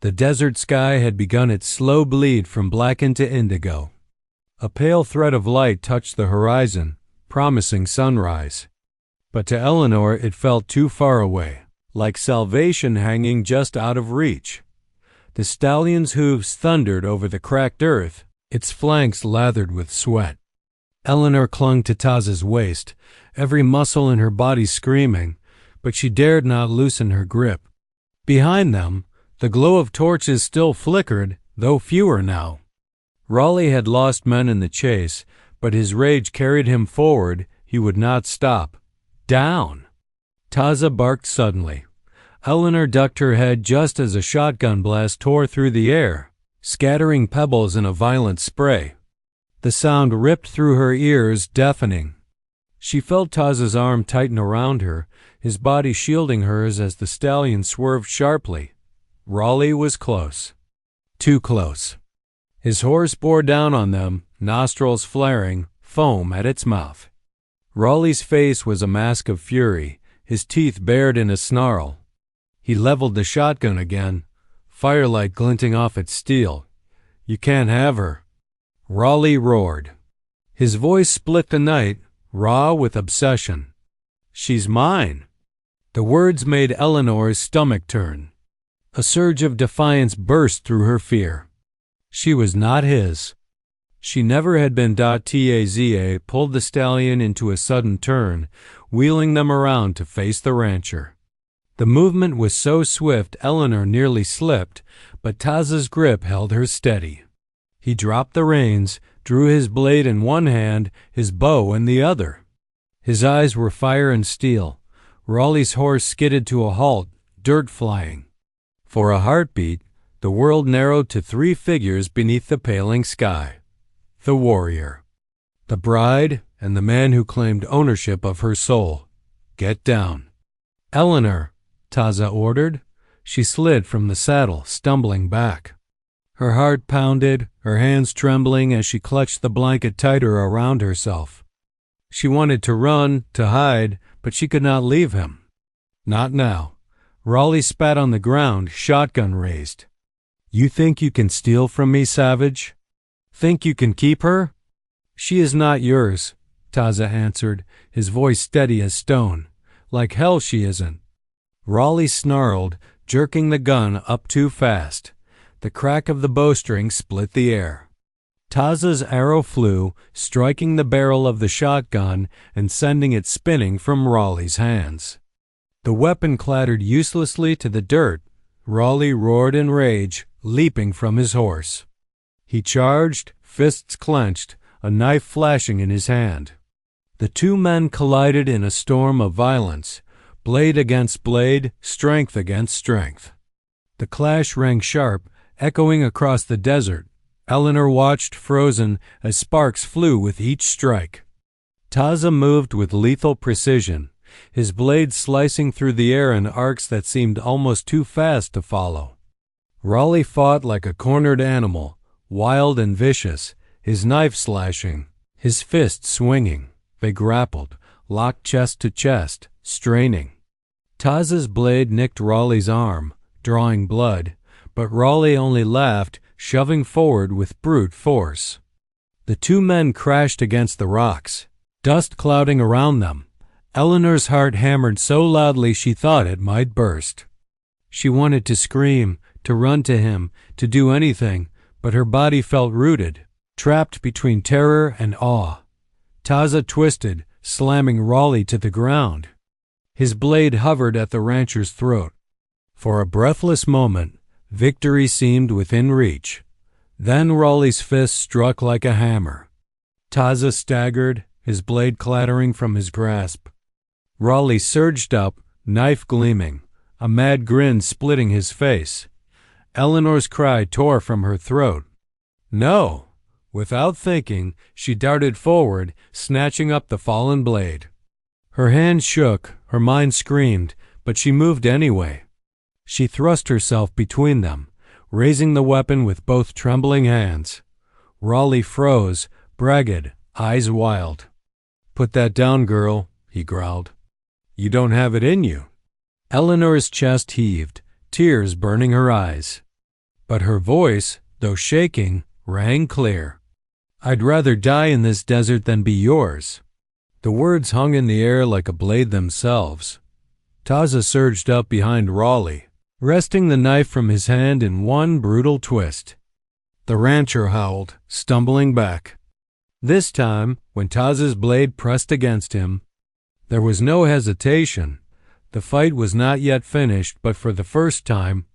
The desert sky had begun its slow bleed from black into indigo. A pale thread of light touched the horizon, promising sunrise. But to Eleanor it felt too far away, like salvation hanging just out of reach. The stallion's hooves thundered over the cracked earth, its flanks lathered with sweat. Eleanor clung to Taz's waist, every muscle in her body screaming, but she dared not loosen her grip. Behind them, the glow of torches still flickered, though fewer now. Raleigh had lost men in the chase, but his rage carried him forward. He would not stop. Down! Taza barked suddenly. Eleanor ducked her head just as a shotgun blast tore through the air, scattering pebbles in a violent spray. The sound ripped through her ears, deafening. She felt Taza's arm tighten around her, his body shielding hers as the stallion swerved sharply. Raleigh was close. Too close. His horse bore down on them, nostrils flaring, foam at its mouth. Raleigh's face was a mask of fury, his teeth bared in a snarl. He leveled the shotgun again, firelight glinting off its steel. "You can't have her." Raleigh roared. His voice split the night, raw with obsession. "She's mine." The words made Eleanor's stomach turn. A surge of defiance burst through her fear. She was not his. She never had been. Taza pulled the stallion into a sudden turn, wheeling them around to face the rancher. The movement was so swift Eleanor nearly slipped, but Taza's grip held her steady. He dropped the reins, drew his blade in one hand, his bow in the other. His eyes were fire and steel. Raleigh's horse skidded to a halt, dirt flying. For a heartbeat, the world narrowed to three figures beneath the paling sky. The warrior, the bride, and the man who claimed ownership of her soul. "Get down." "Eleanor," Taza ordered. She slid from the saddle, stumbling back. Her heart pounded, her hands trembling as she clutched the blanket tighter around herself. She wanted to run, to hide, but she could not leave him. Not now. Raleigh spat on the ground, shotgun raised. "You think you can steal from me, savage? Think you can keep her?" "She is not yours," Taza answered, his voice steady as stone. "Like hell she isn't." Raleigh snarled, jerking the gun up too fast. The crack of the bowstring split the air. Taza's arrow flew, striking the barrel of the shotgun and sending it spinning from Raleigh's hands. The weapon clattered uselessly to the dirt. Raleigh roared in rage, leaping from his horse. He charged, fists clenched, a knife flashing in his hand. The two men collided in a storm of violence, blade against blade, strength against strength. The clash rang sharp, echoing across the desert. Eleanor watched, frozen, as sparks flew with each strike. Taza moved with lethal precision, his blade slicing through the air in arcs that seemed almost too fast to follow. Raleigh fought like a cornered animal, wild and vicious, his knife slashing, his fist swinging. They grappled, locked chest to chest, straining. Taza's blade nicked Raleigh's arm, drawing blood, but Raleigh only laughed, shoving forward with brute force. The two men crashed against the rocks, dust clouding around them. Eleanor's heart hammered so loudly she thought it might burst. She wanted to scream, to run to him, to do anything, but her body felt rooted, trapped between terror and awe. Taza twisted, slamming Raleigh to the ground. His blade hovered at the rancher's throat. For a breathless moment, victory seemed within reach. Then Raleigh's fist struck like a hammer. Taza staggered, his blade clattering from his grasp. Raleigh surged up, knife gleaming, a mad grin splitting his face. Eleanor's cry tore from her throat. "No!" Without thinking, she darted forward, snatching up the fallen blade. Her hand shook, her mind screamed, but she moved anyway. She thrust herself between them, raising the weapon with both trembling hands. Raleigh froze, bragged, eyes wild. "Put that down, girl," he growled. "You don't have it in you." Eleanor's chest heaved, tears burning her eyes. But her voice, though shaking, rang clear. "I'd rather die in this desert than be yours." The words hung in the air like a blade themselves. Taza surged up behind Raleigh, wresting the knife from his hand in one brutal twist. The rancher howled, stumbling back. This time, when Taza's blade pressed against him, there was no hesitation. The fight was not yet finished, but for the first time,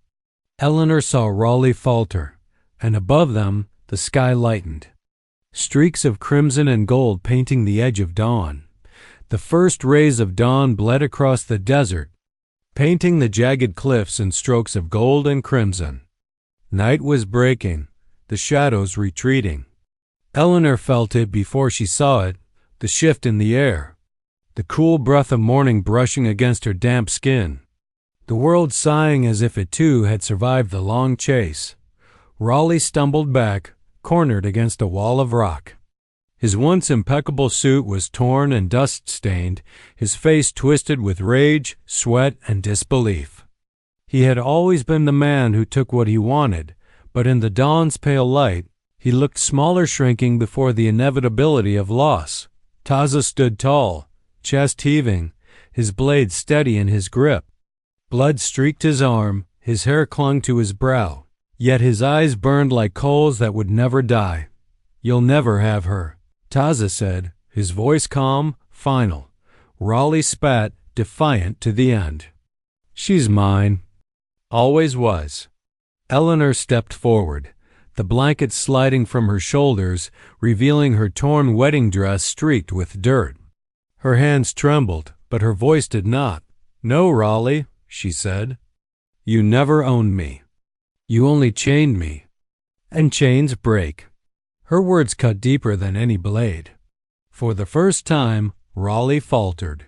Eleanor saw Raleigh falter, and above them the sky lightened. Streaks of crimson and gold painting the edge of dawn. The first rays of dawn bled across the desert, painting the jagged cliffs in strokes of gold and crimson. Night was breaking, the shadows retreating. Eleanor felt it before she saw it, the shift in the air, the cool breath of morning brushing against her damp skin. The world sighing as if it too had survived the long chase. Raleigh stumbled back, cornered against a wall of rock. His once impeccable suit was torn and dust-stained, his face twisted with rage, sweat, and disbelief. He had always been the man who took what he wanted, but in the dawn's pale light, he looked smaller, shrinking before the inevitability of loss. Taza stood tall, chest heaving, his blade steady in his grip. Blood streaked his arm, his hair clung to his brow, yet his eyes burned like coals that would never die. "You'll never have her," Taza said, his voice calm, final. Raleigh spat, defiant to the end. "She's mine. Always was." Eleanor stepped forward, the blanket sliding from her shoulders, revealing her torn wedding dress streaked with dirt. Her hands trembled, but her voice did not. "No, Raleigh," she said. "You never owned me. You only chained me. And chains break." Her words cut deeper than any blade. For the first time, Raleigh faltered.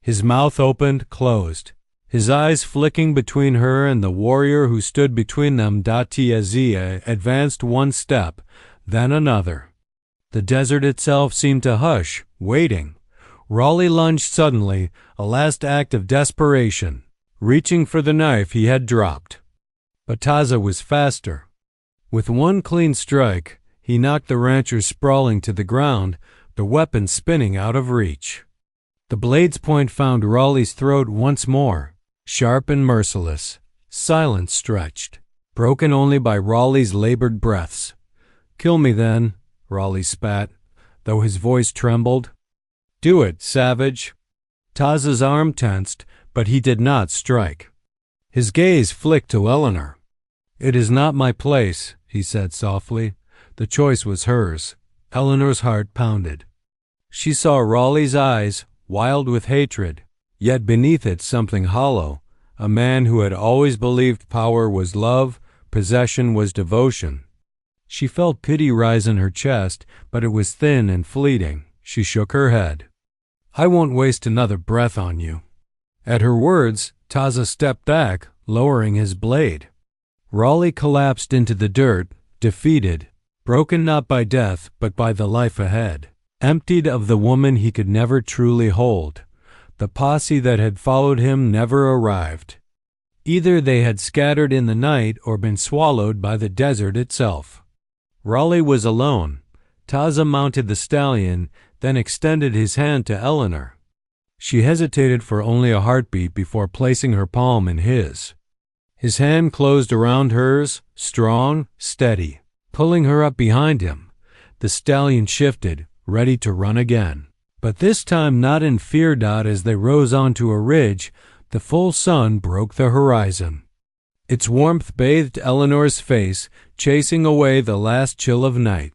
His mouth opened, closed, his eyes flicking between her and the warrior who stood between them. Tiazia advanced one step, then another. The desert itself seemed to hush, waiting. Raleigh lunged suddenly, a last act of desperation, reaching for the knife he had dropped. But Taza was faster. With one clean strike, he knocked the rancher sprawling to the ground, the weapon spinning out of reach. The blade's point found Raleigh's throat once more, sharp and merciless. Silence stretched, broken only by Raleigh's labored breaths. "Kill me then," Raleigh spat, though his voice trembled. "Do it, savage." Taza's arm tensed, but he did not strike. His gaze flicked to Eleanor. "It is not my place," he said softly. The choice was hers. Eleanor's heart pounded. She saw Raleigh's eyes, wild with hatred, yet beneath it something hollow, a man who had always believed power was love, possession was devotion. She felt pity rise in her chest, but it was thin and fleeting. She shook her head. "I won't waste another breath on you." At her words, Taza stepped back, lowering his blade. Raleigh collapsed into the dirt, defeated, broken not by death but by the life ahead, emptied of the woman he could never truly hold. The posse that had followed him never arrived. Either they had scattered in the night or been swallowed by the desert itself. Raleigh was alone. Taza mounted the stallion, then extended his hand to Eleanor. She hesitated for only a heartbeat before placing her palm in his. His hand closed around hers, strong, steady, pulling her up behind him. The stallion shifted, ready to run again. But this time not in fear. As they rose onto a ridge, the full sun broke the horizon. Its warmth bathed Eleanor's face, chasing away the last chill of night.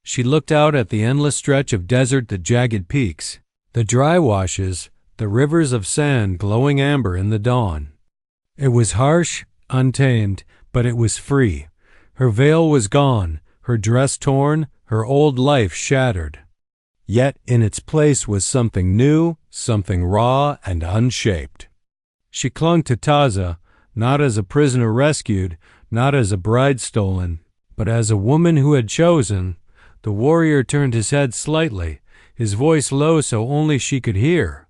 She looked out at the endless stretch of desert, the jagged peaks, the dry washes, the rivers of sand glowing amber in the dawn. It was harsh, untamed, but it was free. Her veil was gone, her dress torn, her old life shattered. Yet in its place was something new, something raw and unshaped. She clung to Taza, not as a prisoner rescued, not as a bride stolen, but as a woman who had chosen. The warrior turned his head slightly, his voice low so only she could hear.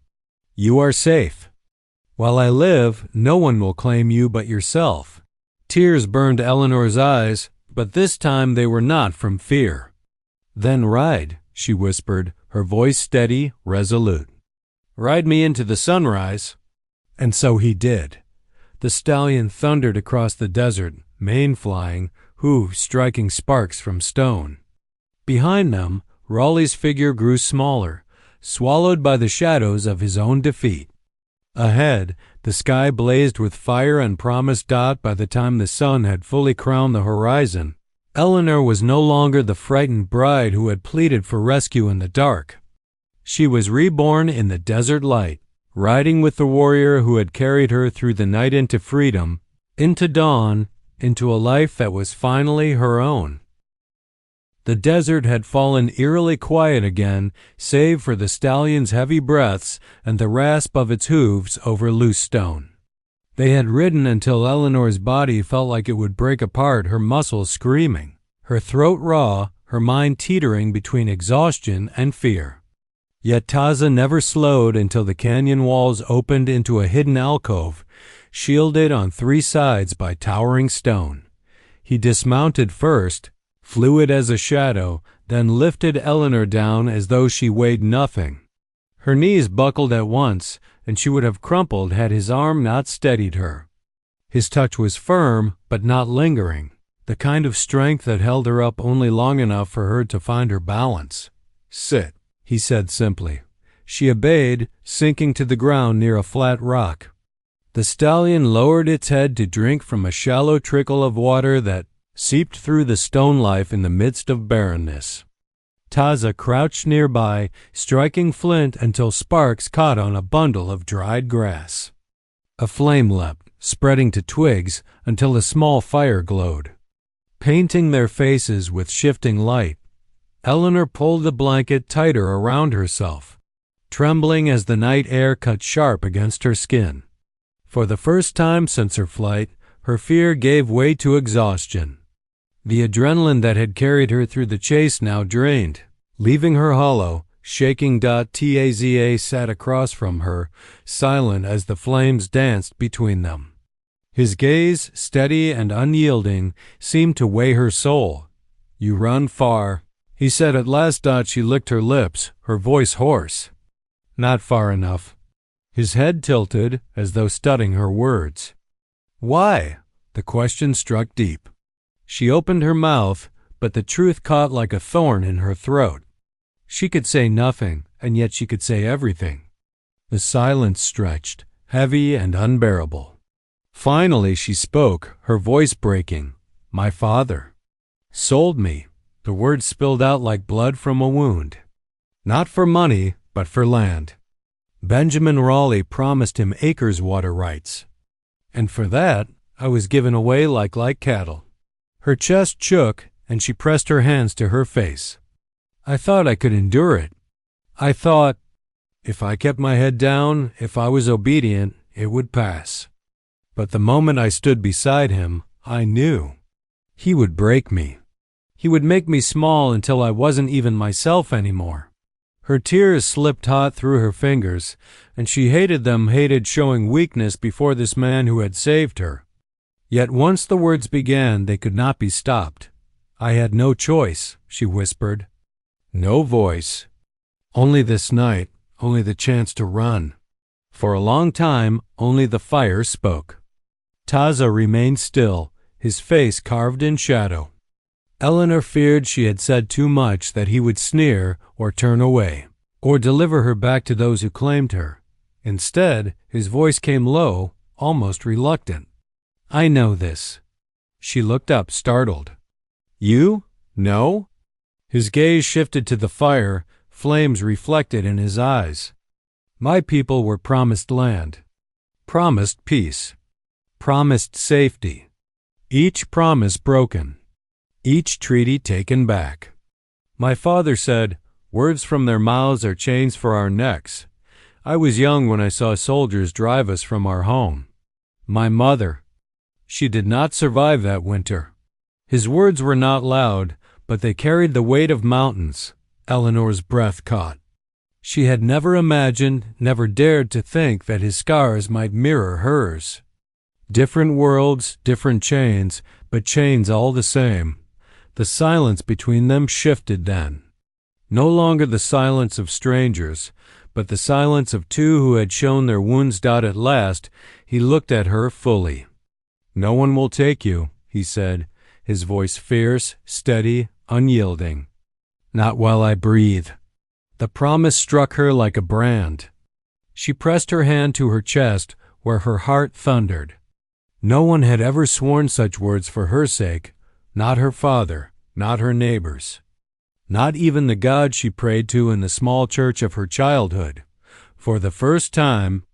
"You are safe. While I live, no one will claim you but yourself." Tears burned Eleanor's eyes, but this time they were not from fear. "Then ride," she whispered, her voice steady, resolute. "Ride me into the sunrise." And so he did. The stallion thundered across the desert, mane flying, hooves striking sparks from stone. Behind them, Raleigh's figure grew smaller, swallowed by the shadows of his own defeat. Ahead, the sky blazed with fire and promise dot. By the time the sun had fully crowned the horizon, Eleanor was no longer the frightened bride who had pleaded for rescue in the dark. She was reborn in the desert light, riding with the warrior who had carried her through the night into freedom, into dawn, into a life that was finally her own. The desert had fallen eerily quiet again, save for the stallion's heavy breaths and the rasp of its hooves over loose stone. They had ridden until Eleanor's body felt like it would break apart, her muscles screaming, her throat raw, her mind teetering between exhaustion and fear. Yet Taza never slowed until the canyon walls opened into a hidden alcove, shielded on three sides by towering stone. He dismounted first, fluid as a shadow, then lifted Eleanor down as though she weighed nothing. Her knees buckled at once, and she would have crumpled had his arm not steadied her. His touch was firm, but not lingering, the kind of strength that held her up only long enough for her to find her balance. "Sit," he said simply. She obeyed, sinking to the ground near a flat rock. The stallion lowered its head to drink from a shallow trickle of water that seeped through the stone life in the midst of barrenness. Taza crouched nearby, striking flint until sparks caught on a bundle of dried grass. A flame leapt, spreading to twigs until a small fire glowed. Painting their faces with shifting light, Eleanor pulled the blanket tighter around herself, trembling as the night air cut sharp against her skin. For the first time since her flight, her fear gave way to exhaustion. The adrenaline that had carried her through the chase now drained, leaving her hollow, shaking. Taza sat across from her, silent as the flames danced between them. His gaze, steady and unyielding, seemed to weigh her soul. "You run far," he said at last. She licked her lips, her voice hoarse. "Not far enough." His head tilted, as though studying her words. "Why?" The question struck deep. She opened her mouth, but the truth caught like a thorn in her throat. She could say nothing, and yet she could say everything. The silence stretched, heavy and unbearable. Finally she spoke, her voice breaking. "My father sold me." The words spilled out like blood from a wound. "Not for money, but for land. Benjamin Raleigh promised him acres water rights. And for that, I was given away like cattle." Her chest shook, and she pressed her hands to her face. "I thought I could endure it. I thought, if I kept my head down, if I was obedient, it would pass. But the moment I stood beside him, I knew. He would break me. He would make me small until I wasn't even myself anymore." Her tears slipped hot through her fingers, and she hated them, hated showing weakness before this man who had saved her. Yet once the words began, they could not be stopped. "I had no choice," she whispered. No voice. Only this night, only the chance to run. For a long time, only the fire spoke. Taza remained still, his face carved in shadow. Eleanor feared she had said too much, that he would sneer or turn away, or deliver her back to those who claimed her. Instead, his voice came low, almost reluctant. "I know this." She looked up, startled. "You? No?" His gaze shifted to the fire, flames reflected in his eyes. "My people were promised land, promised peace, promised safety. Each promise broken, each treaty taken back. My father said, 'Words from their mouths are chains for our necks.' I was young when I saw soldiers drive us from our home. My mother, she did not survive that winter." His words were not loud, but they carried the weight of mountains. Eleanor's breath caught. She had never imagined, never dared to think that his scars might mirror hers. Different worlds, different chains, but chains all the same. The silence between them shifted then. No longer the silence of strangers, but the silence of two who had shown their wounds. At last, he looked at her fully. "No one will take you," he said, his voice fierce, steady, unyielding. "Not while I breathe." The promise struck her like a brand. She pressed her hand to her chest, where her heart thundered. No one had ever sworn such words for her sake, not her father, not her neighbors, not even the God she prayed to in the small church of her childhood. For the first time,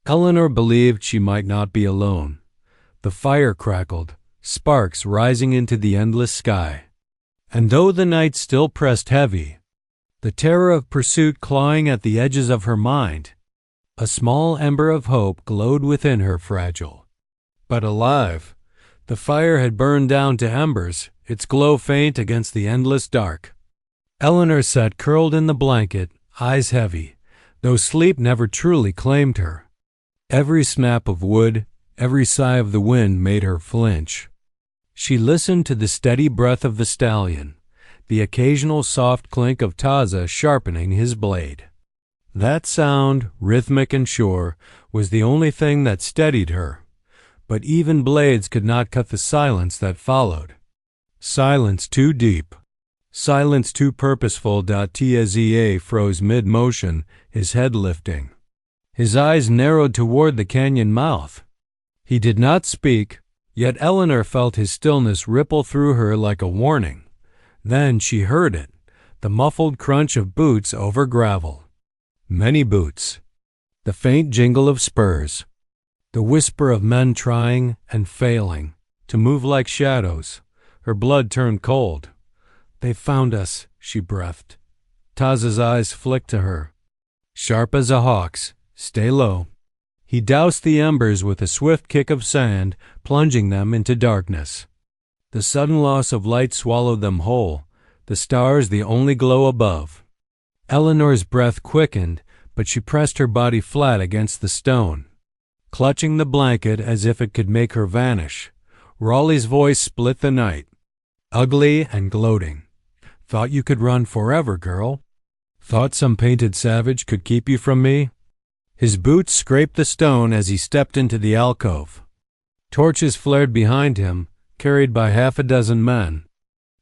Eleanor believed she might not be alone. The fire crackled, sparks rising into the endless sky. And though the night still pressed heavy, the terror of pursuit clawing at the edges of her mind, a small ember of hope glowed within her, fragile, but alive. The fire had burned down to embers, its glow faint against the endless dark. Eleanor sat curled in the blanket, eyes heavy, though sleep never truly claimed her. Every snap of wood, every sigh of the wind made her flinch. She listened to the steady breath of the stallion, the occasional soft clink of Taza sharpening his blade. That sound, rhythmic and sure, was the only thing that steadied her. But even blades could not cut the silence that followed. Silence too deep. Silence too purposeful. Taza froze mid-motion, his head lifting. His eyes narrowed toward the canyon mouth. He did not speak, yet Eleanor felt his stillness ripple through her like a warning. Then she heard it, the muffled crunch of boots over gravel. Many boots. The faint jingle of spurs. The whisper of men trying and failing to move like shadows. Her blood turned cold. "They found us," she breathed. Taza's eyes flicked to her. Sharp as a hawk's. "Stay low." He doused the embers with a swift kick of sand, plunging them into darkness. The sudden loss of light swallowed them whole, the stars the only glow above. Eleanor's breath quickened, but she pressed her body flat against the stone, clutching the blanket as if it could make her vanish. Raleigh's voice split the night, ugly and gloating. "Thought you could run forever, girl? Thought some painted savage could keep you from me?" His boots scraped the stone as he stepped into the alcove. Torches flared behind him, carried by half a dozen men.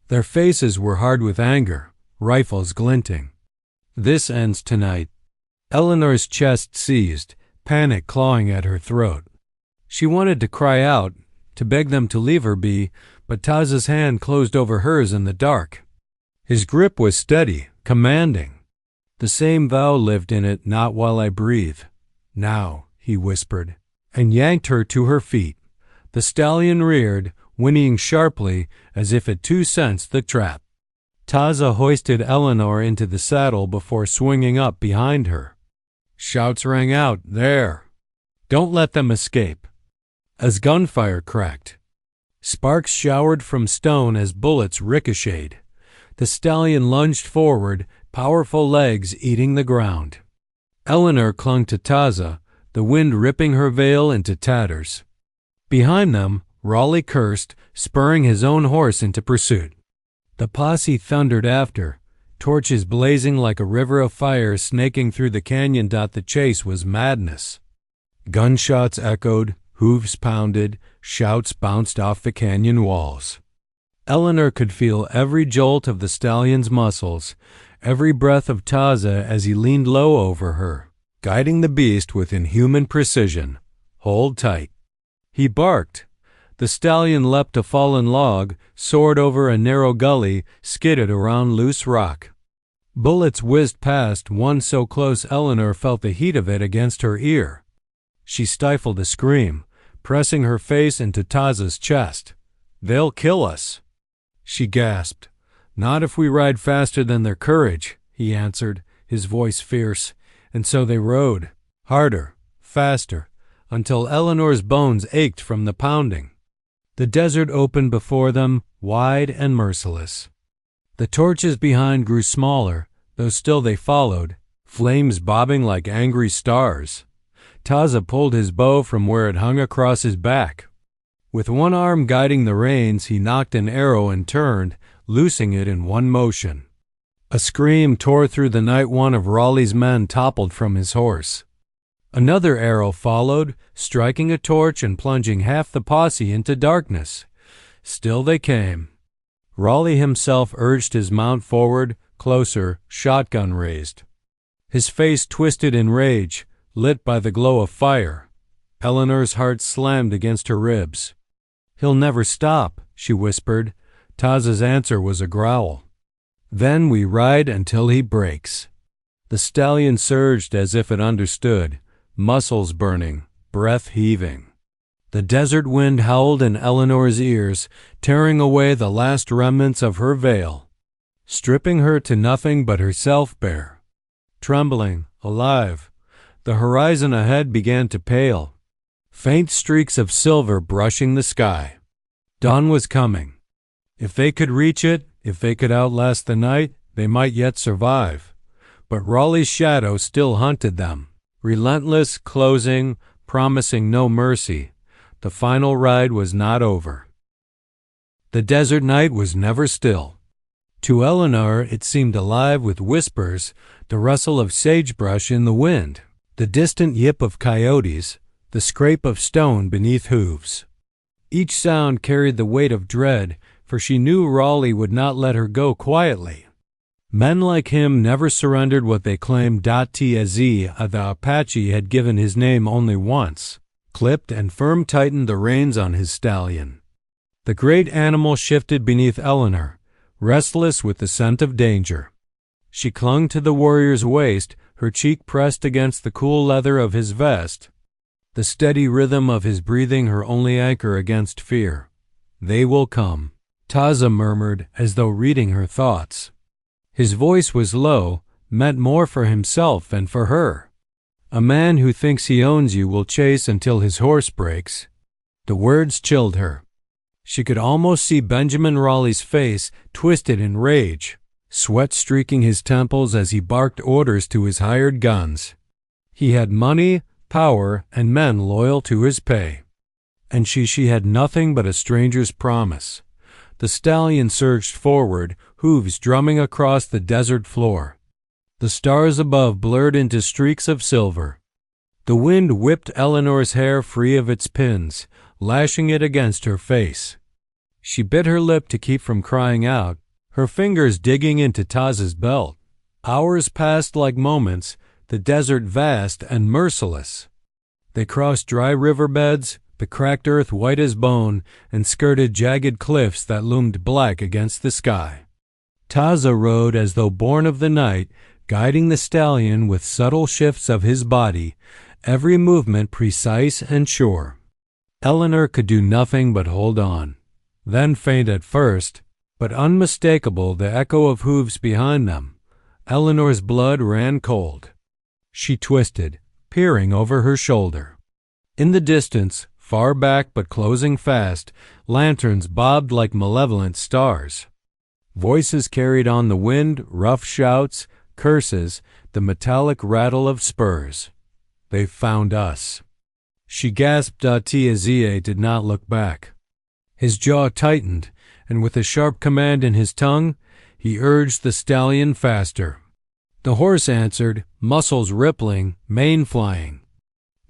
Their faces were hard with anger, rifles glinting. "This ends tonight." Eleanor's chest seized, panic clawing at her throat. She wanted to cry out, to beg them to leave her be, but Taza's hand closed over hers in the dark. His grip was steady, commanding. The same vow lived in it. "Not while I breathe." "Now," he whispered, and yanked her to her feet. The stallion reared, whinnying sharply as if it too sensed the trap. Taza hoisted Eleanor into the saddle before swinging up behind her. Shouts rang out, "There! Don't let them escape!" as gunfire cracked. Sparks showered from stone as bullets ricocheted. The stallion lunged forward, powerful legs eating the ground. Eleanor clung to Taza, the wind ripping her veil into tatters. Behind them, Raleigh cursed, spurring his own horse into pursuit. The posse thundered after, torches blazing like a river of fire snaking through the canyon. The chase was madness. Gunshots echoed, hooves pounded, shouts bounced off the canyon walls. Eleanor could feel every jolt of the stallion's muscles, every breath of Taza as he leaned low over her, guiding the beast with inhuman precision. "Hold tight." He barked. The stallion leapt a fallen log, soared over a narrow gully, skidded around loose rock. Bullets whizzed past, one so close Eleanor felt the heat of it against her ear. She stifled a scream, pressing her face into Taza's chest. "They'll kill us," she gasped. "Not if we ride faster than their courage," he answered, his voice fierce. And so they rode, harder, faster, until Eleanor's bones ached from the pounding. The desert opened before them, wide and merciless. The torches behind grew smaller, though still they followed, flames bobbing like angry stars. Taza pulled his bow from where it hung across his back. With one arm guiding the reins, he knocked an arrow and turned, loosing it in one motion. A scream tore through the night. One of Raleigh's men toppled from his horse. Another arrow followed, striking a torch and plunging half the posse into darkness. Still they came. Raleigh himself urged his mount forward, closer, shotgun raised. His face twisted in rage, lit by the glow of fire. Eleanor's heart slammed against her ribs. "He'll never stop," she whispered. Taza's answer was a growl. "Then we ride until he breaks." The stallion surged as if it understood, muscles burning, breath heaving. The desert wind howled in Eleanor's ears, tearing away the last remnants of her veil, stripping her to nothing but herself bare. Trembling, alive, the horizon ahead began to pale, faint streaks of silver brushing the sky. Dawn was coming. If they could reach it, if they could outlast the night, they might yet survive. But Raleigh's shadow still hunted them, relentless, closing, promising no mercy. The final ride was not over. The desert night was never still. To Eleanor it seemed alive with whispers, the rustle of sagebrush in the wind, the distant yip of coyotes, the scrape of stone beneath hooves. Each sound carried the weight of dread, for she knew Raleigh would not let her go quietly. Men like him never surrendered what they claimed. Taz, the Apache, had given his name only once, clipped and firm tightened the reins on his stallion. The great animal shifted beneath Eleanor, restless with the scent of danger. She clung to the warrior's waist, her cheek pressed against the cool leather of his vest, the steady rhythm of his breathing her only anchor against fear. "They will come," Taza murmured, as though reading her thoughts. His voice was low, meant more for himself than for her. "A man who thinks he owns you will chase until his horse breaks." The words chilled her. She could almost see Benjamin Raleigh's face, twisted in rage, sweat streaking his temples as he barked orders to his hired guns. He had money, power, and men loyal to his pay. And she had nothing but a stranger's promise. The stallion surged forward, hooves drumming across the desert floor. The stars above blurred into streaks of silver. The wind whipped Eleanor's hair free of its pins, lashing it against her face. She bit her lip to keep from crying out, her fingers digging into Taza's belt. Hours passed like moments, the desert vast and merciless. They crossed dry riverbeds, the cracked earth white as bone, and skirted jagged cliffs that loomed black against the sky. Taza rode as though born of the night, guiding the stallion with subtle shifts of his body, every movement precise and sure. Eleanor could do nothing but hold on. Then faint at first, but unmistakable the echo of hooves behind them. Eleanor's blood ran cold. She twisted, peering over her shoulder. In the distance, far back but closing fast, lanterns bobbed like malevolent stars. Voices carried on the wind, rough shouts, curses, the metallic rattle of spurs. "They've found us." She gasped. Tiazie did not look back. His jaw tightened, and with a sharp command in his tongue, he urged the stallion faster. The horse answered, muscles rippling, mane flying.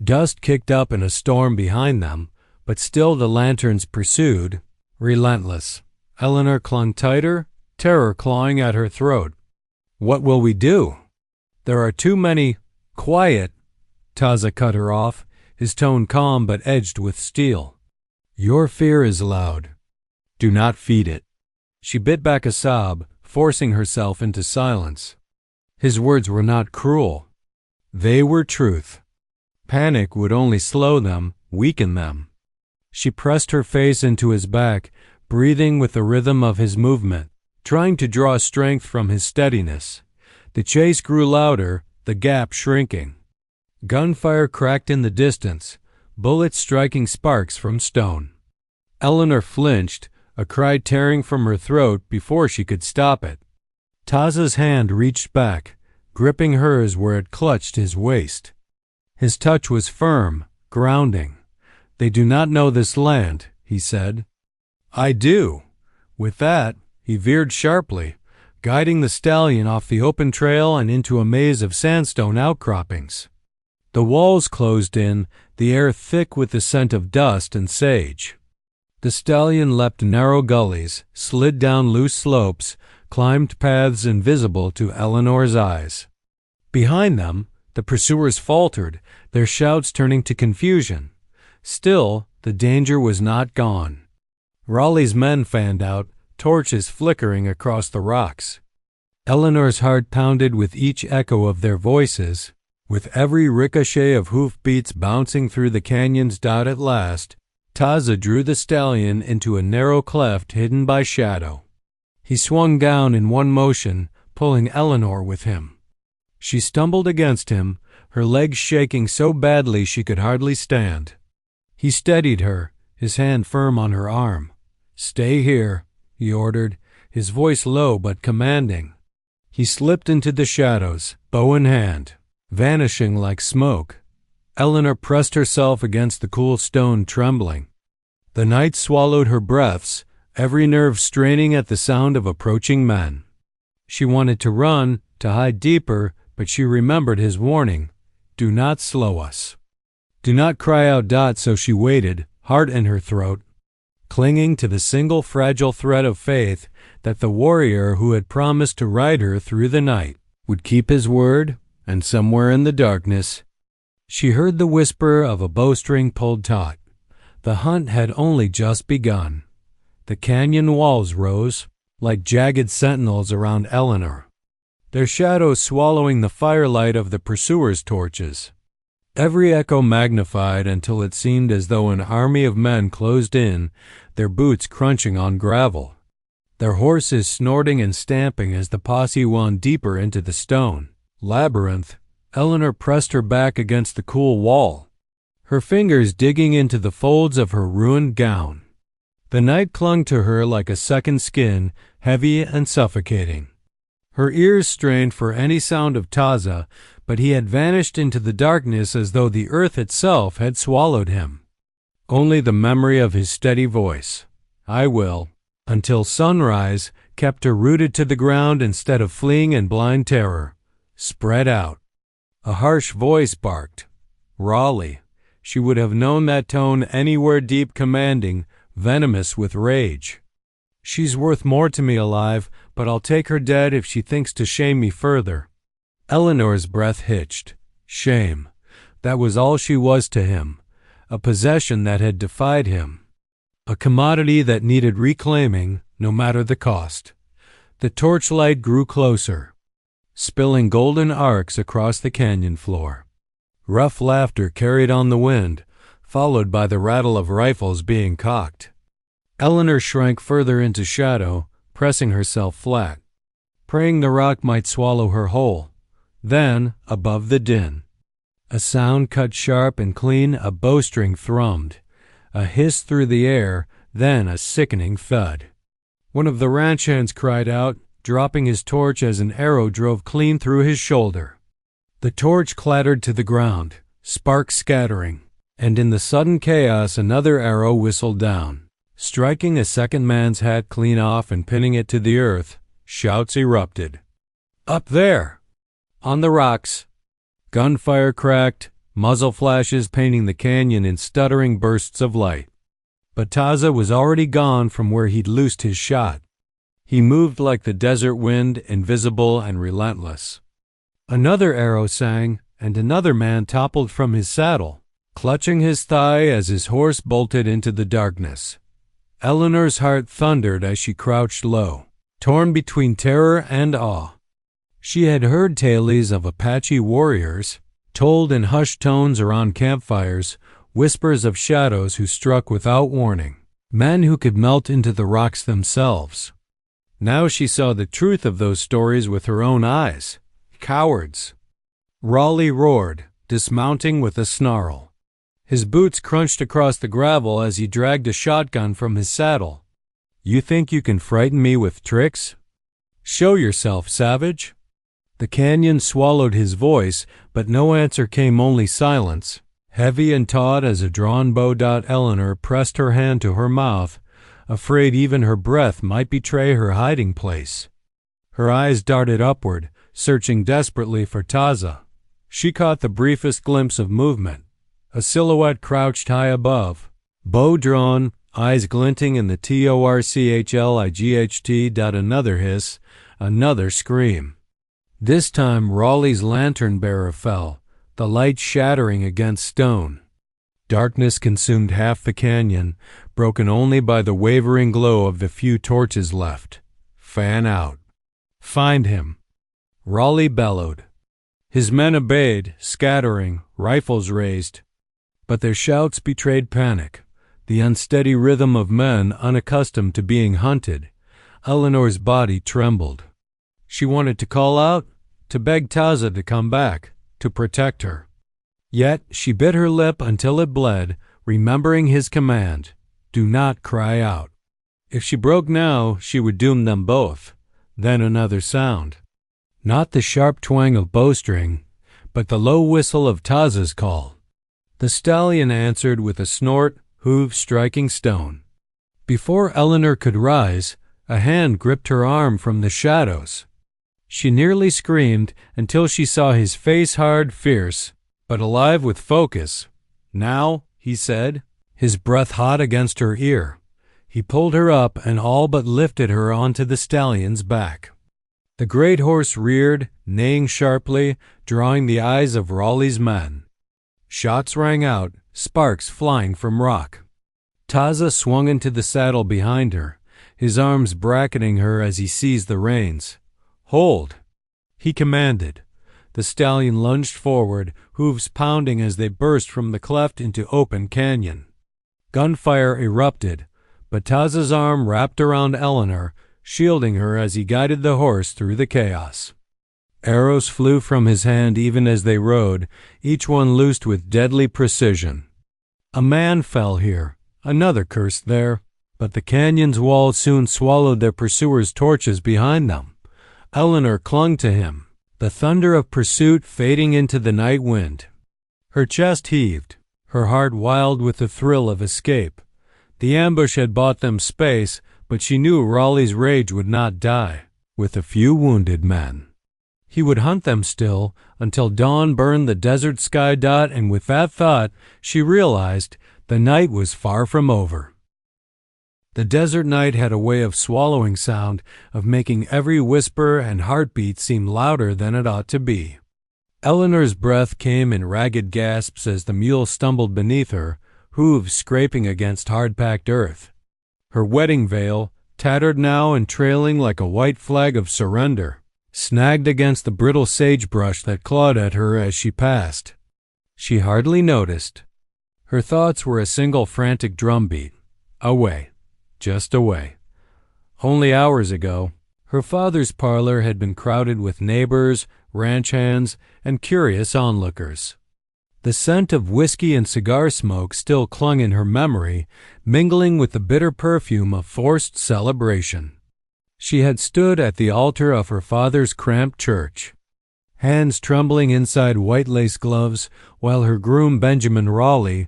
Dust kicked up in a storm behind them, but still the lanterns pursued, relentless. Eleanor clung tighter, terror clawing at her throat. "What will we do?" "There are too many—" "Quiet!" Taza cut her off, his tone calm but edged with steel. "Your fear is loud. Do not feed it." She bit back a sob, forcing herself into silence. His words were not cruel. They were truth. Panic would only slow them, weaken them. She pressed her face into his back, breathing with the rhythm of his movement, trying to draw strength from his steadiness. The chase grew louder, the gap shrinking. Gunfire cracked in the distance, bullets striking sparks from stone. Eleanor flinched, a cry tearing from her throat before she could stop it. Taza's hand reached back, gripping hers where it clutched his waist. His touch was firm, grounding. "They do not know this land," he said. "I do." With that, he veered sharply, guiding the stallion off the open trail and into a maze of sandstone outcroppings. The walls closed in, the air thick with the scent of dust and sage. The stallion leapt narrow gullies, slid down loose slopes, climbed paths invisible to Eleanor's eyes. Behind them, the pursuers faltered, their shouts turning to confusion. Still, the danger was not gone. Raleigh's men fanned out, torches flickering across the rocks. Eleanor's heart pounded with each echo of their voices, with every ricochet of hoofbeats bouncing through the canyon's doubt at last. Taza drew the stallion into a narrow cleft hidden by shadow. He swung down in one motion, pulling Eleanor with him. She stumbled against him, her legs shaking so badly she could hardly stand. He steadied her, his hand firm on her arm. "Stay here," he ordered, his voice low but commanding. He slipped into the shadows, bow in hand, vanishing like smoke. Eleanor pressed herself against the cool stone, trembling. The night swallowed her breaths, every nerve straining at the sound of approaching men. She wanted to run, to hide deeper, but she remembered his warning, "Do not slow us." "Do not cry out, Dot," so she waited, heart in her throat, clinging to the single fragile thread of faith that the warrior who had promised to ride her through the night would keep his word, and somewhere in the darkness, she heard the whisper of a bowstring pulled taut. The hunt had only just begun. The canyon walls rose, like jagged sentinels around Eleanor, their shadows swallowing the firelight of the pursuers' torches. Every echo magnified until it seemed as though an army of men closed in, their boots crunching on gravel, their horses snorting and stamping as the posse wound deeper into the stone labyrinth. Eleanor pressed her back against the cool wall, her fingers digging into the folds of her ruined gown. The night clung to her like a second skin, heavy and suffocating. Her ears strained for any sound of Taza, but he had vanished into the darkness as though the earth itself had swallowed him. Only the memory of his steady voice, "I will," until sunrise, kept her rooted to the ground instead of fleeing in blind terror. Spread out. A harsh voice barked. Raleigh. She would have known that tone anywhere, deep, commanding, venomous with rage. "She's worth more to me alive, but I'll take her dead if she thinks to shame me further." Eleanor's breath hitched. Shame. That was all she was to him, a possession that had defied him, a commodity that needed reclaiming, no matter the cost. The torchlight grew closer, spilling golden arcs across the canyon floor. Rough laughter carried on the wind, followed by the rattle of rifles being cocked. Eleanor shrank further into shadow, pressing herself flat, praying the rock might swallow her whole. Then, above the din, a sound cut sharp and clean, a bowstring thrummed, a hiss through the air, then a sickening thud. One of the ranch hands cried out, dropping his torch as an arrow drove clean through his shoulder. The torch clattered to the ground, sparks scattering, and in the sudden chaos another arrow whistled down, striking a second man's hat clean off and pinning it to the earth. Shouts erupted. "Up there!" On the rocks. Gunfire cracked, muzzle flashes painting the canyon in stuttering bursts of light. But Taza was already gone from where he'd loosed his shot. He moved like the desert wind, invisible and relentless. Another arrow sang, and another man toppled from his saddle, clutching his thigh as his horse bolted into the darkness. Eleanor's heart thundered as she crouched low, torn between terror and awe. She had heard tales of Apache warriors, told in hushed tones around campfires, whispers of shadows who struck without warning, men who could melt into the rocks themselves. Now she saw the truth of those stories with her own eyes. Cowards. Raleigh roared, dismounting with a snarl. His boots crunched across the gravel as he dragged a shotgun from his saddle. "You think you can frighten me with tricks? Show yourself, savage." The canyon swallowed his voice, but no answer came, only silence. Heavy and taut as a drawn bow. Eleanor pressed her hand to her mouth, afraid even her breath might betray her hiding place. Her eyes darted upward, searching desperately for Taza. She caught the briefest glimpse of movement. A silhouette crouched high above, bow drawn, eyes glinting in the torchlight. Another hiss, another scream. This time Raleigh's lantern-bearer fell, the light shattering against stone. Darkness consumed half the canyon, broken only by the wavering glow of the few torches left. Fan out. Find him. Raleigh bellowed. His men obeyed, scattering, rifles raised. But their shouts betrayed panic, the unsteady rhythm of men unaccustomed to being hunted. Eleanor's body trembled. She wanted to call out, to beg Taza to come back, to protect her. Yet she bit her lip until it bled, remembering his command, do not cry out. If she broke now, she would doom them both. Then another sound. Not the sharp twang of bowstring, but the low whistle of Taza's call. The stallion answered with a snort, hooves striking stone. Before Eleanor could rise, a hand gripped her arm from the shadows. She nearly screamed until she saw his face, hard, fierce, but alive with focus. Now, he said, his breath hot against her ear. He pulled her up and all but lifted her onto the stallion's back. The great horse reared, neighing sharply, drawing the eyes of Raleigh's men. Shots rang out, sparks flying from rock. Taza swung into the saddle behind her, his arms bracketing her as he seized the reins. Hold! He commanded. The stallion lunged forward, hooves pounding as they burst from the cleft into open canyon. Gunfire erupted, but Taza's arm wrapped around Eleanor, shielding her as he guided the horse through the chaos. Arrows flew from his hand even as they rode, each one loosed with deadly precision. A man fell here, another cursed there, but the canyon's wall soon swallowed their pursuers' torches behind them. Eleanor clung to him, the thunder of pursuit fading into the night wind. Her chest heaved, her heart wild with the thrill of escape. The ambush had bought them space, but she knew Raleigh's rage would not die with a few wounded men. He would hunt them still until dawn burned the desert sky. And with that thought, she realized the night was far from over. The desert night had a way of swallowing sound, of making every whisper and heartbeat seem louder than it ought to be. Eleanor's breath came in ragged gasps as the mule stumbled beneath her, hooves scraping against hard-packed earth. Her wedding veil, tattered now and trailing like a white flag of surrender, snagged against the brittle sagebrush that clawed at her as she passed. She hardly noticed. Her thoughts were a single frantic drumbeat. Away. Just away. Only hours ago, her father's parlor had been crowded with neighbors, ranch hands, and curious onlookers. The scent of whiskey and cigar smoke still clung in her memory, mingling with the bitter perfume of forced celebration. She had stood at the altar of her father's cramped church, hands trembling inside white lace gloves, while her groom Benjamin Raleigh,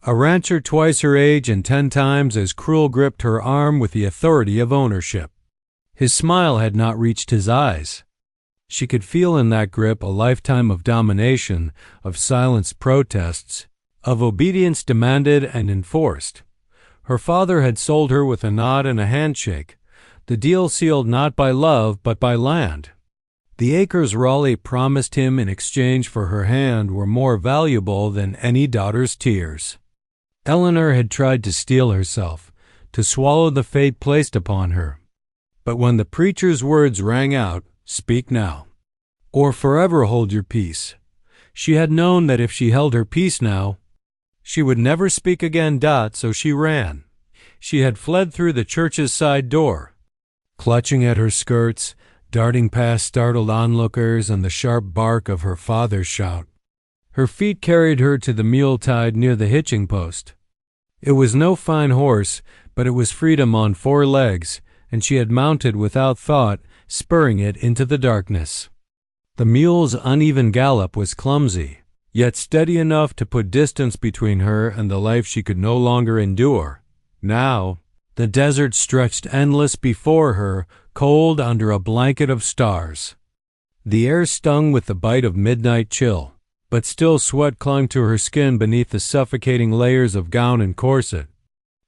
a rancher twice her age and 10 times as cruel, gripped her arm with the authority of ownership. His smile had not reached his eyes. She could feel in that grip a lifetime of domination, of silenced protests, of obedience demanded and enforced. Her father had sold her with a nod and a handshake, the deal sealed not by love but by land. The acres Raleigh promised him in exchange for her hand were more valuable than any daughter's tears. Eleanor had tried to steel herself, to swallow the fate placed upon her. But when the preacher's words rang out, "Speak now, or forever hold your peace," she had known that if she held her peace now, she would never speak again. So she ran. She had fled through the church's side door, clutching at her skirts, darting past startled onlookers and the sharp bark of her father's shout. Her feet carried her to the mule tied near the hitching post. It was no fine horse, but it was freedom on 4 legs, and she had mounted without thought, spurring it into the darkness. The mule's uneven gallop was clumsy, yet steady enough to put distance between her and the life she could no longer endure. Now, the desert stretched endless before her, cold under a blanket of stars. The air stung with the bite of midnight chill, but still sweat clung to her skin beneath the suffocating layers of gown and corset.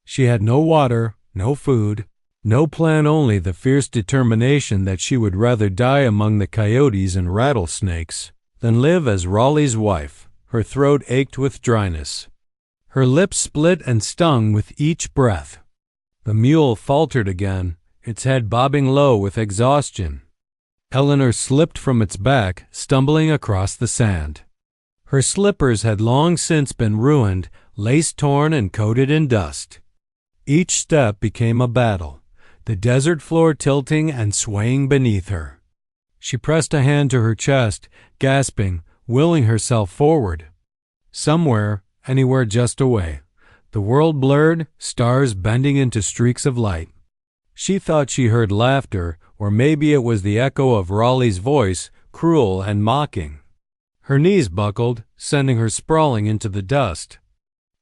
She had no water, no food, no plan, only the fierce determination that she would rather die among the coyotes and rattlesnakes than live as Raleigh's wife. Her throat ached with dryness. Her lips split and stung with each breath. The mule faltered again, its head bobbing low with exhaustion. Eleanor slipped from its back, stumbling across the sand. Her slippers had long since been ruined, lace-torn and coated in dust. Each step became a battle, the desert floor tilting and swaying beneath her. She pressed a hand to her chest, gasping, willing herself forward. Somewhere, anywhere just away, the world blurred, stars bending into streaks of light. She thought she heard laughter, or maybe it was the echo of Raleigh's voice, cruel and mocking. Her knees buckled, sending her sprawling into the dust.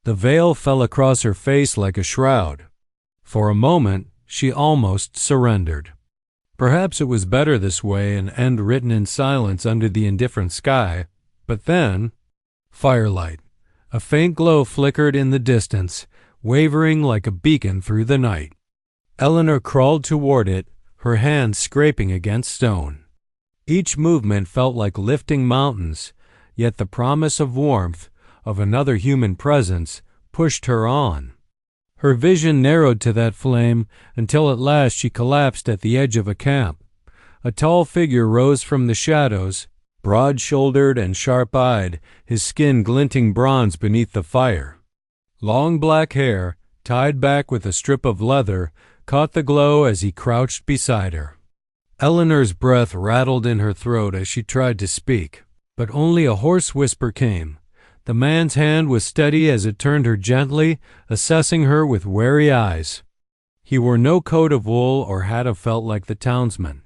The veil fell across her face like a shroud. For a moment, she almost surrendered. Perhaps it was better this way, an end written in silence under the indifferent sky. But then, firelight. A faint glow flickered in the distance, wavering like a beacon through the night. Eleanor crawled toward it, her hands scraping against stone. Each movement felt like lifting mountains, yet the promise of warmth, of another human presence, pushed her on. Her vision narrowed to that flame until at last she collapsed at the edge of a camp. A tall figure rose from the shadows, broad-shouldered and sharp-eyed, his skin glinting bronze beneath the fire. Long black hair, tied back with a strip of leather, caught the glow as he crouched beside her. Eleanor's breath rattled in her throat as she tried to speak, but only a hoarse whisper came. The man's hand was steady as it turned her gently, assessing her with wary eyes. He wore no coat of wool or hat of felt like the townsman.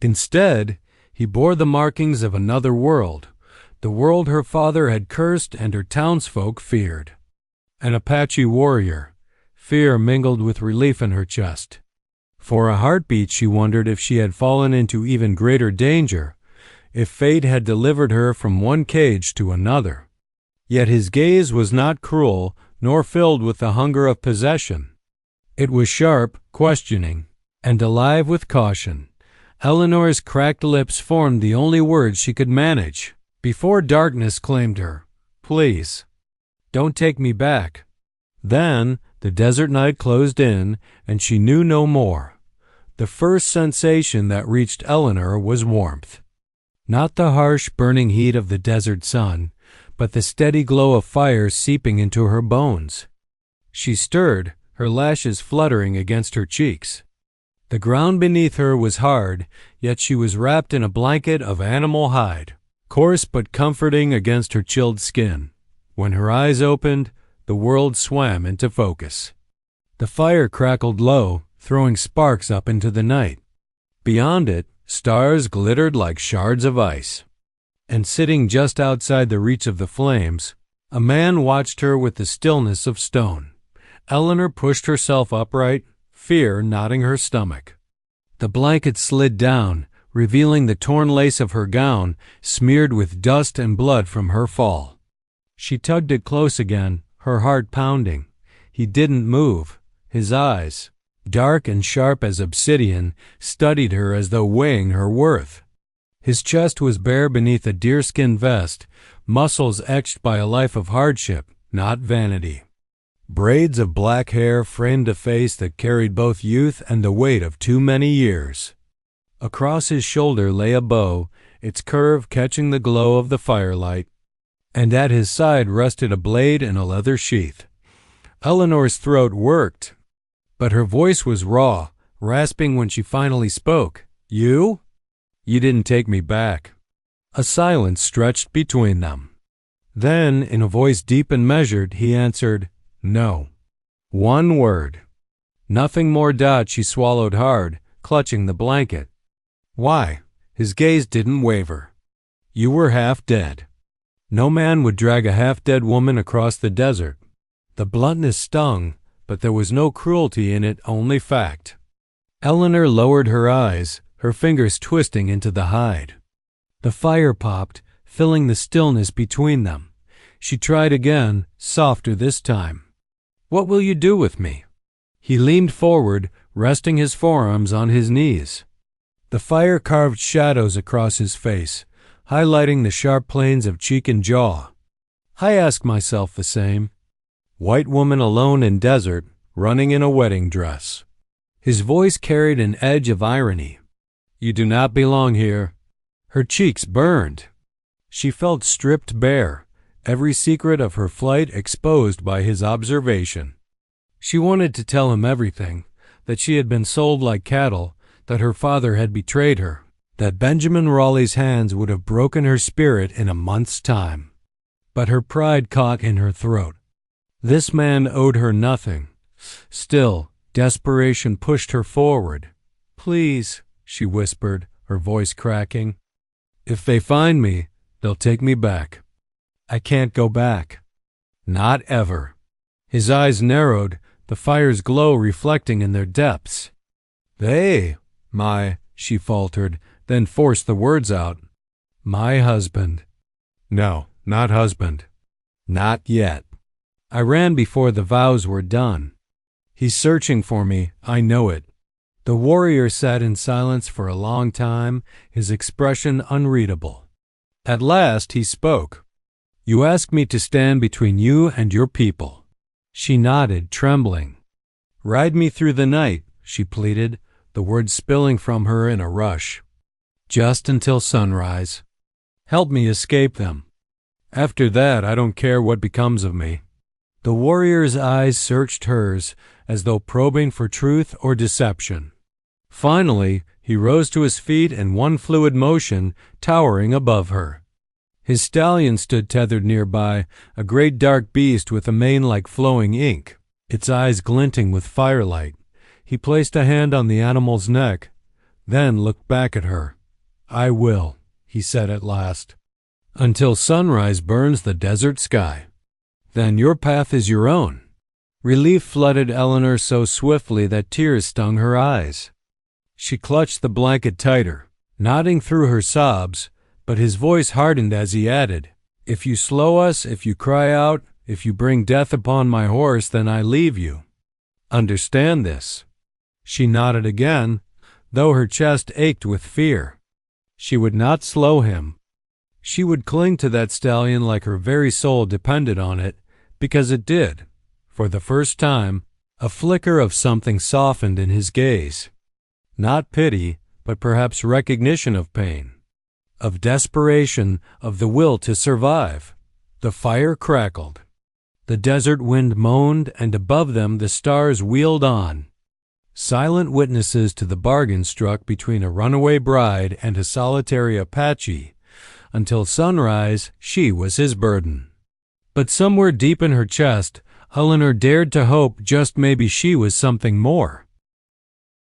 Instead, he bore the markings of another world, the world her father had cursed and her townsfolk feared. An Apache warrior, fear mingled with relief in her chest. For a heartbeat she wondered if she had fallen into even greater danger, if fate had delivered her from one cage to another. Yet his gaze was not cruel, nor filled with the hunger of possession. It was sharp, questioning, and alive with caution. Eleanor's cracked lips formed the only words she could manage, before darkness claimed her. "Please, don't take me back." Then the desert night closed in, and she knew no more. The first sensation that reached Eleanor was warmth. Not the harsh, burning heat of the desert sun, but the steady glow of fire seeping into her bones. She stirred, her lashes fluttering against her cheeks. The ground beneath her was hard, yet she was wrapped in a blanket of animal hide, coarse but comforting against her chilled skin. When her eyes opened, the world swam into focus. The fire crackled low, throwing sparks up into the night. Beyond it, stars glittered like shards of ice. And sitting just outside the reach of the flames, a man watched her with the stillness of stone. Eleanor pushed herself upright, fear knotting her stomach. The blanket slid down, revealing the torn lace of her gown, smeared with dust and blood from her fall. She tugged it close again, her heart pounding. He didn't move. His eyes, dark and sharp as obsidian, studied her as though weighing her worth. His chest was bare beneath a deerskin vest, muscles etched by a life of hardship, not vanity. Braids of black hair framed a face that carried both youth and the weight of too many years. Across his shoulder lay a bow, its curve catching the glow of the firelight, and at his side rested a blade in a leather sheath. Eleanor's throat worked, but her voice was raw, rasping when she finally spoke. "You? You didn't take me back." A silence stretched between them. Then, in a voice deep and measured, he answered, "No." One word. Nothing more. She swallowed hard, clutching the blanket. Why? His gaze didn't waver. You were half dead. No man would drag a half-dead woman across the desert. The bluntness stung, but there was no cruelty in it, only fact. Eleanor lowered her eyes, her fingers twisting into the hide. The fire popped, filling the stillness between them. She tried again, softer this time. What will you do with me? He leaned forward, resting his forearms on his knees. The fire carved shadows across his face, highlighting the sharp planes of cheek and jaw. I ask myself the same. White woman alone in desert, running in a wedding dress. His voice carried an edge of irony. You do not belong here. Her cheeks burned. She felt stripped bare, every secret of her flight exposed by his observation. She wanted to tell him everything, that she had been sold like cattle, that her father had betrayed her, that Benjamin Raleigh's hands would have broken her spirit in a month's time. But her pride caught in her throat. This man owed her nothing. Still, desperation pushed her forward. Please, she whispered, her voice cracking. If they find me, they'll take me back. I can't go back. Not ever. His eyes narrowed, the fire's glow reflecting in their depths. She faltered, then forced the words out. My husband. No, not husband. Not yet. I ran before the vows were done. He's searching for me, I know it. The warrior sat in silence for a long time, his expression unreadable. At last he spoke. You ask me to stand between you and your people. She nodded, trembling. Ride me through the night, she pleaded, the words spilling from her in a rush. Just until sunrise. Help me escape them. After that, I don't care what becomes of me. The warrior's eyes searched hers, as though probing for truth or deception. Finally, he rose to his feet in one fluid motion, towering above her. His stallion stood tethered nearby, a great dark beast with a mane like flowing ink, its eyes glinting with firelight. He placed a hand on the animal's neck, then looked back at her. I will, he said at last, until sunrise burns the desert sky. Then your path is your own. Relief flooded Eleanor so swiftly that tears stung her eyes. She clutched the blanket tighter, nodding through her sobs, but his voice hardened as he added, If you slow us, if you cry out, if you bring death upon my horse, then I leave you. Understand this. She nodded again, though her chest ached with fear. She would not slow him. She would cling to that stallion like her very soul depended on it, because it did. For the first time, a flicker of something softened in his gaze. Not pity, but perhaps recognition of pain, of desperation, of the will to survive. The fire crackled. The desert wind moaned, and above them the stars wheeled on. Silent witnesses to the bargain struck between a runaway bride and a solitary Apache. Until sunrise, she was his burden. But somewhere deep in her chest, Eleanor dared to hope just maybe she was something more.